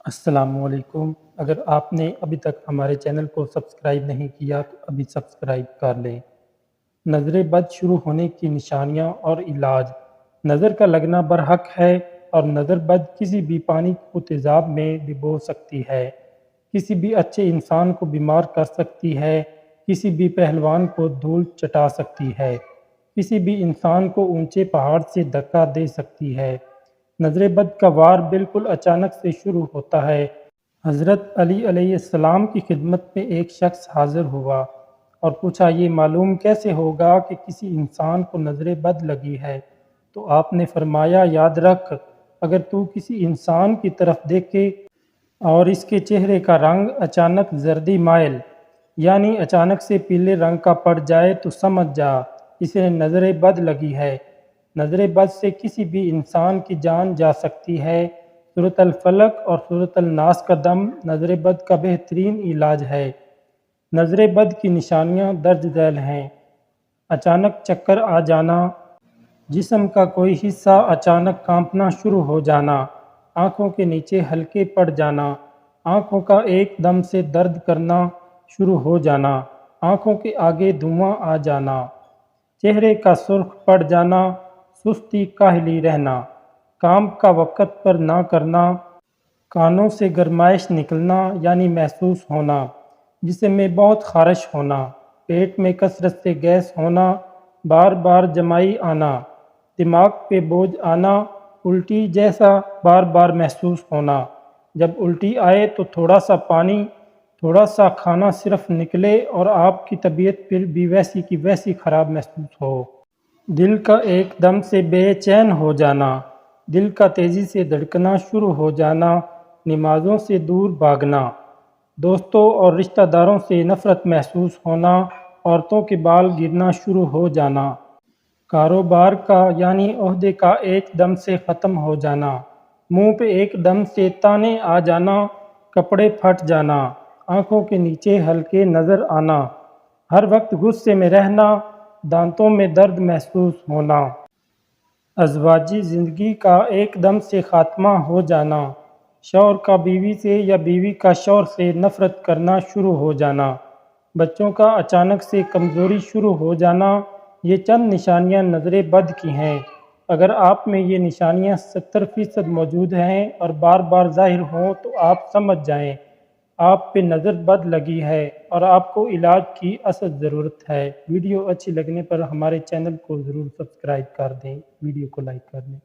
السلام علیکم۔ اگر آپ نے ابھی تک ہمارے چینل کو سبسکرائب نہیں کیا تو ابھی سبسکرائب کر لیں۔ نظر بد شروع ہونے کی نشانیاں اور علاج۔ نظر کا لگنا برحق ہے اور نظر بد کسی بھی پانی کو تیزاب میں ڈبو سکتی ہے، کسی بھی اچھے انسان کو بیمار کر سکتی ہے، کسی بھی پہلوان کو دھول چٹا سکتی ہے، کسی بھی انسان کو اونچے پہاڑ سے دھکا دے سکتی ہے۔ نظر بد کا وار بالکل اچانک سے شروع ہوتا ہے۔ حضرت علی علیہ السلام کی خدمت میں ایک شخص حاضر ہوا اور پوچھا، یہ معلوم کیسے ہوگا کہ کسی انسان کو نظر بد لگی ہے؟ تو آپ نے فرمایا، یاد رکھ، اگر تو کسی انسان کی طرف دیکھے اور اس کے چہرے کا رنگ اچانک زردی مائل یعنی اچانک سے پیلے رنگ کا پڑ جائے تو سمجھ جا اسے نظر بد لگی ہے۔ نظر بد سے کسی بھی انسان کی جان جا سکتی ہے۔ سورۃ الفلق اور سورۃ الناس کا دم نظر بد کا بہترین علاج ہے۔ نظر بد کی نشانیاں درج ذیل ہیں۔ اچانک چکر آ جانا، جسم کا کوئی حصہ اچانک کانپنا شروع ہو جانا، آنکھوں کے نیچے ہلکے پڑ جانا، آنکھوں کا ایک دم سے درد کرنا شروع ہو جانا، آنکھوں کے آگے دھواں آ جانا، چہرے کا سرخ پڑ جانا، سستی کاہلی رہنا، کام کا وقت پر نہ کرنا، کانوں سے گرمائش نکلنا یعنی محسوس ہونا، جسم میں بہت خارش ہونا، پیٹ میں کثرت سے گیس ہونا، بار بار جمائی آنا، دماغ پہ بوجھ آنا، الٹی جیسا بار بار محسوس ہونا، جب الٹی آئے تو تھوڑا سا پانی، تھوڑا سا کھانا صرف نکلے اور آپ کی طبیعت پھر بھی ویسی کی ویسی خراب محسوس ہو۔ دل کا ایک دم سے بے چین ہو جانا، دل کا تیزی سے دھڑکنا شروع ہو جانا، نمازوں سے دور بھاگنا، دوستوں اور رشتہ داروں سے نفرت محسوس ہونا، عورتوں کے بال گرنا شروع ہو جانا، کاروبار کا یعنی عہدے کا ایک دم سے ختم ہو جانا، منہ پہ ایک دم سے تانے آ جانا، کپڑے پھٹ جانا، آنکھوں کے نیچے ہلکے نظر آنا، ہر وقت غصے میں رہنا، دانتوں میں درد محسوس ہونا، ازواجی زندگی کا ایک دم سے خاتمہ ہو جانا، شوہر کا بیوی سے یا بیوی کا شوہر سے نفرت کرنا شروع ہو جانا، بچوں کا اچانک سے کمزوری شروع ہو جانا۔ یہ چند نشانیاں نظر بد کی ہیں۔ اگر آپ میں یہ نشانیاں 70% موجود ہیں اور بار بار ظاہر ہوں تو آپ سمجھ جائیں آپ پہ نظر بد لگی ہے اور آپ کو علاج کی اسد ضرورت ہے۔ ویڈیو اچھی لگنے پر ہمارے چینل کو ضرور سبسکرائب کر دیں، ویڈیو کو لائک کر دیں۔